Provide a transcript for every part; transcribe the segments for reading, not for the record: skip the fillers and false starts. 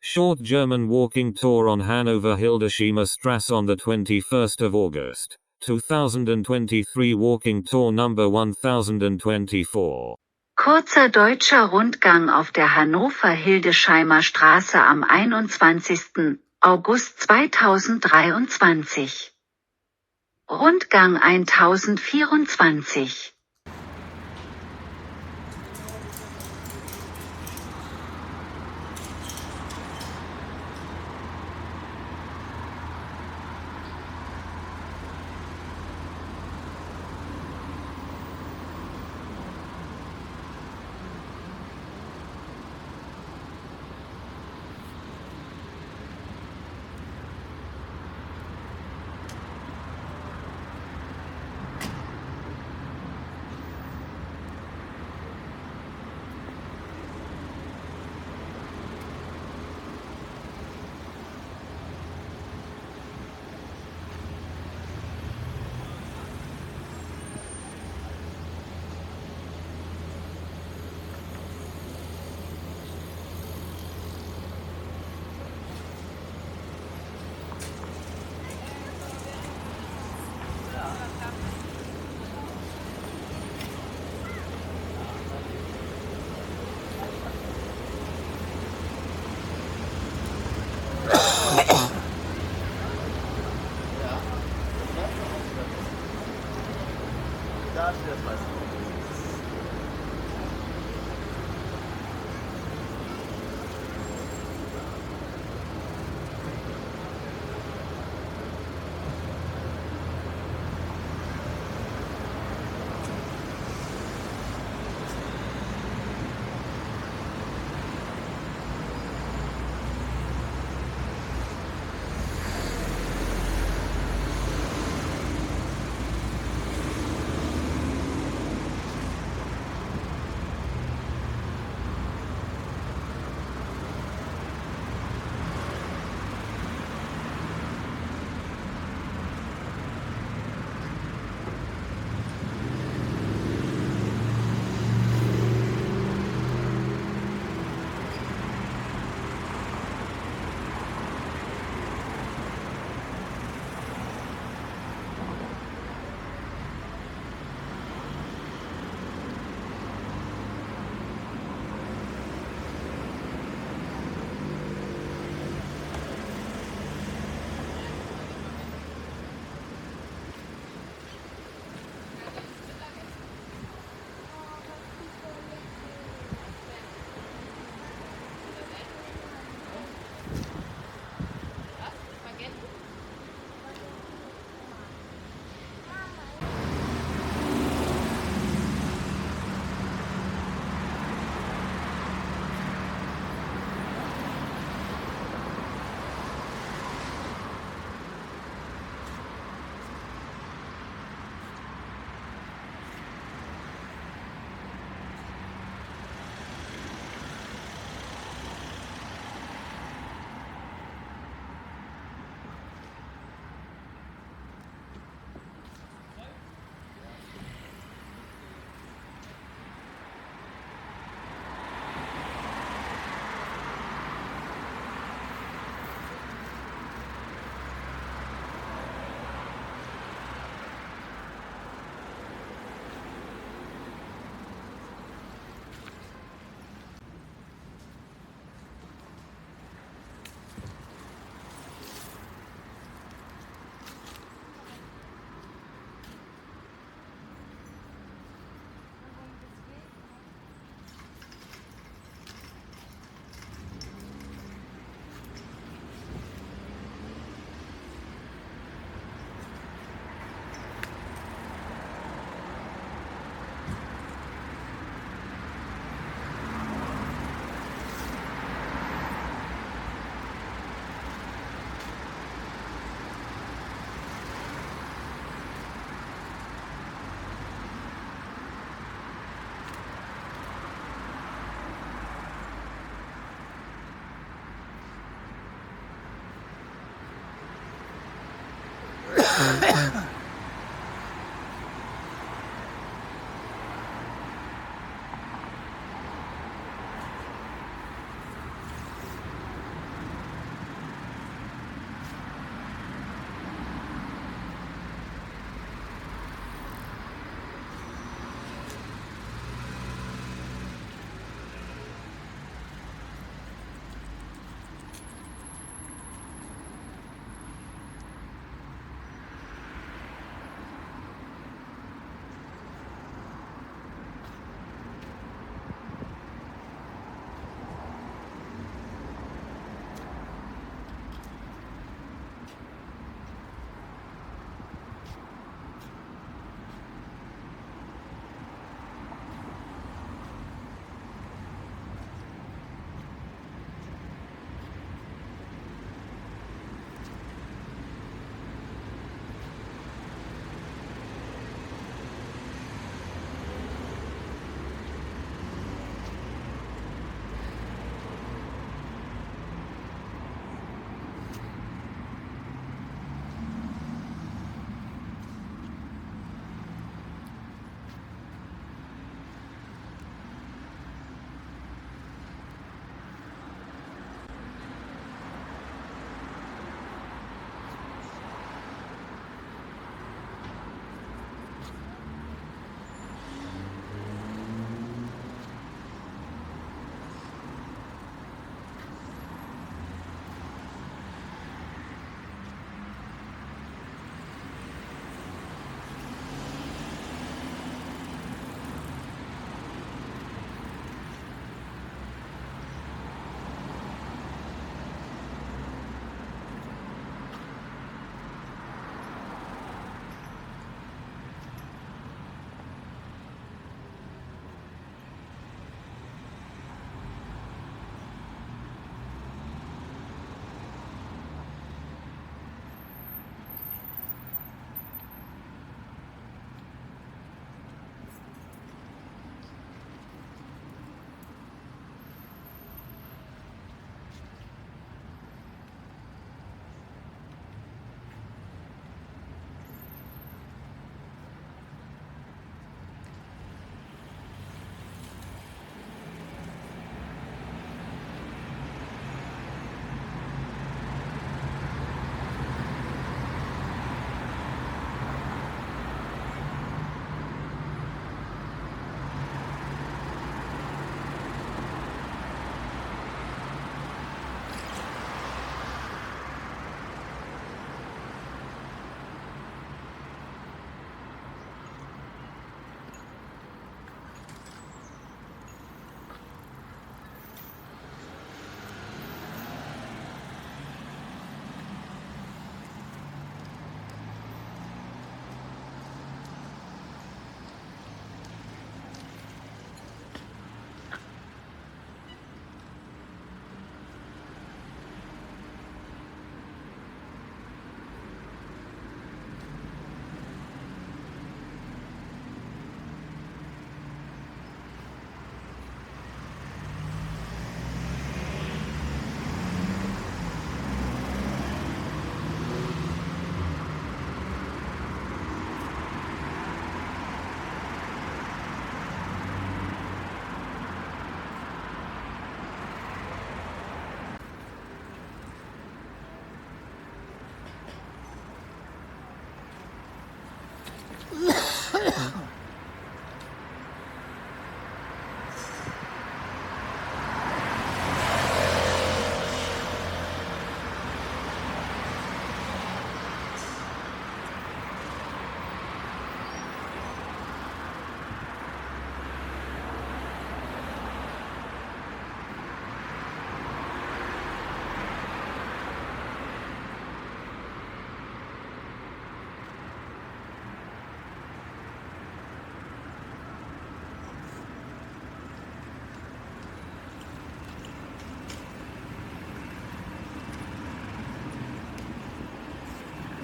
Short German walking tour on Hannover Hildesheimer Strasse on the 21st of August, 2023. Walking tour number 1024. Kurzer deutscher Rundgang auf der Hannover Hildesheimer Straße am 21. August 2023. Rundgang 1024.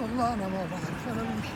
والله أنا ما بعرف أنا بمشي.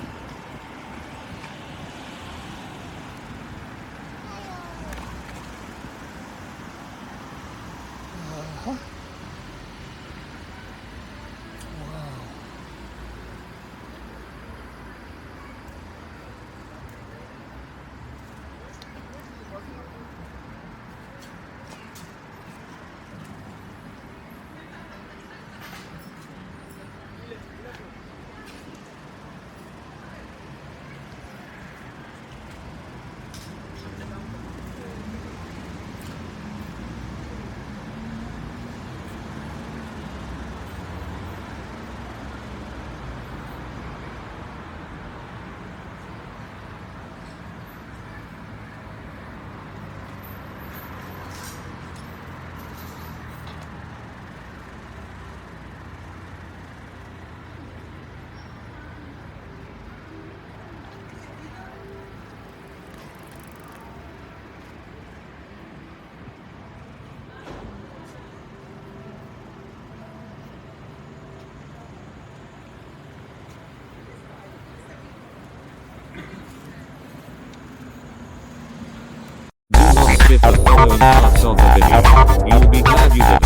Skip the following parts of the video. You'll be glad you didn't.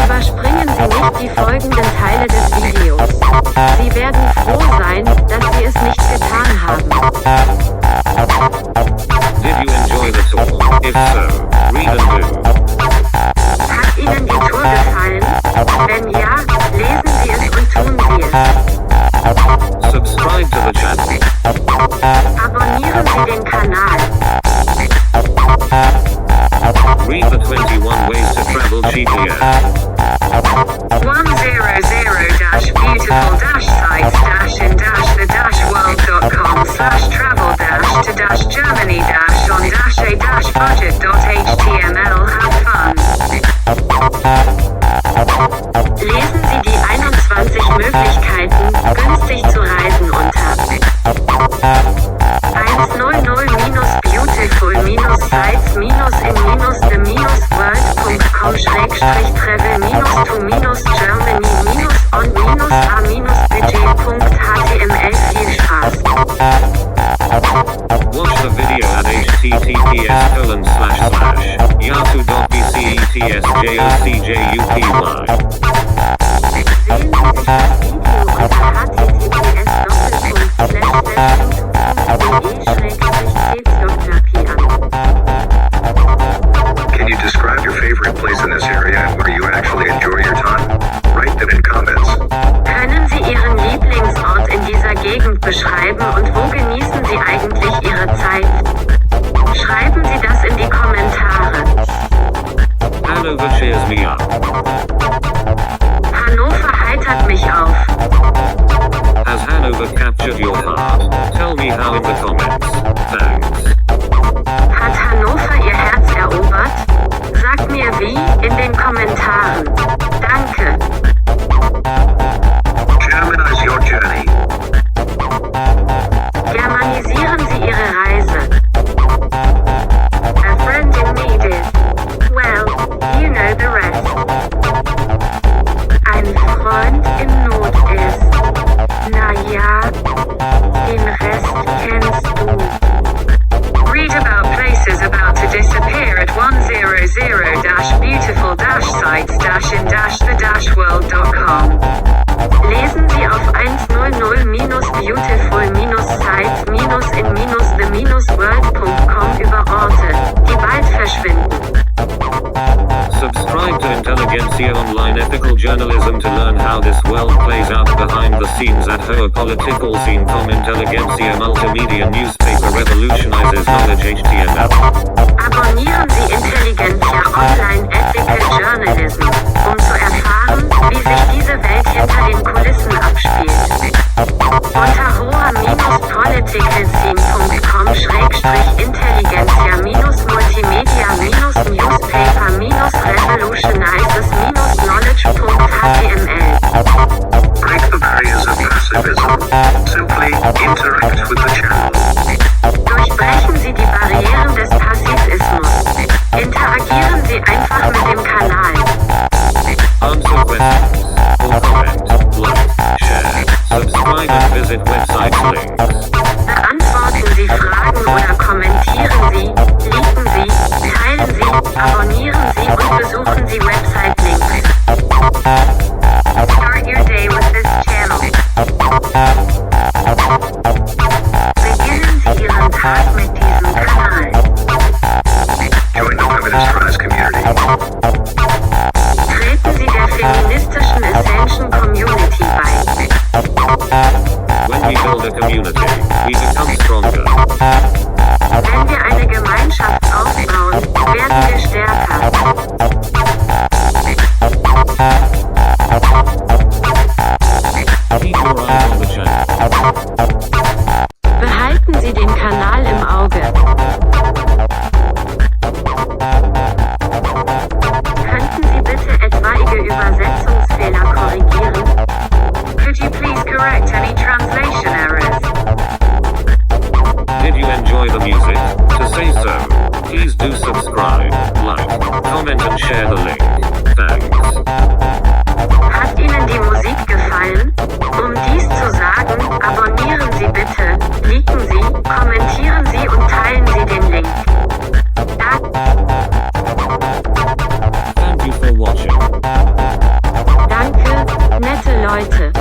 Überspringen Sie nicht die folgenden Teile des Videos. Sie werden froh sein, dass Sie es nicht getan haben. Did you enjoy the tour? If so, read and do. Hat Ihnen die Tour gefallen? Wenn ja, lesen Sie es und tun Sie es. Subscribe to the channel. Abonnieren Sie den Kanal. Read the 21 ways to travel cheaply at 100-beautiful-sites-in-the--world.com/travel-to-Germany-on-a-budget.html. Have fun. Lesen Sie die 21 Möglichkeiten, günstig zu reisen unter 100-beautiful-sites-in-the-world.com/travel-to-germany-on-a-budget.html. Viel Spaß. Watch the video at https://yahoo.bcetsjocjupy. Sehen Sie sich das Video unter https://youtube.de/c-dr.p an. Can you describe your favorite place in this area and where you actually enjoy your time? Write them in comments. Können Sie Ihren Lieblingsort in dieser Gegend beschreiben und wo genießen Sie eigentlich Ihre Zeit? Schreiben Sie das in die Kommentare. Hannover cheers me up. Hannover heitert mich auf. Has Hanover captured your heart? Tell me how in the comments. Thanks. Hat Hannover Ihr Herz erobert? Sagt mir wie in den Kommentaren. Danke. Germanize your journey. Germanisieren Sie Ihre Reise. A friend in need is, well, you know the rest. Ein Freund in Not ist, na ja, den Rest kennst du. Read about places about to disappear at 100-beautiful-sites-in-the-world.com. Lesen Sie auf 100-sites-in-the-world.com über Orte, die bald verschwinden. Subscribe to Intelligentsia Online Ethical Journalism to learn how this world plays out behind the scenes at her political scene. Intelligentsia Multimedia Newspaper revolutionizes knowledge HTML. Abonnieren Sie Intelligentsia Online Ethical Journalism, um zu erfahren, wie sich diese Welt hinter den Kulissen abspielt. Unter hoher-political-scene.com/intelligentsia-multimedia-revolutionizes-knowledge.html. Break the barriers of passivism. Simply interact with the channel. Durchbrechen Sie die Barrieren des Passivismus. Interagieren Sie einfach mit dem Kanal. Answer questions or comment, like, share. Subscribe and visit website links. Beantworten Sie Fragen oder kommentieren Sie, liken Sie, teilen Sie, abonnieren Sie und besuchen Sie Website-Links. Start your day with this channel. Beginnen Sie Ihren Tag mit diesem Kanal. Join the feminist Strasse community. Treten Sie der feministischen Ascension Community bei. When we build a community, we become stronger. Wenn wir eine Gemeinschaft aufbauen, werden wir stärker. Keep your eyes on the channel. Behalten Sie den Kanal im Auge. Könnten Sie bitte etwaige Übersetzungsfehler korrigieren? Could you please correct any translation errors? Did you enjoy the music? To say so, please do subscribe, like, comment and share the link. Thanks. Hat Ihnen die Musik gefallen? Um dies zu sagen, abonnieren Sie bitte, liken Sie, kommentieren Sie und teilen Sie den Link. Thank you for watching. Danke, nette Leute.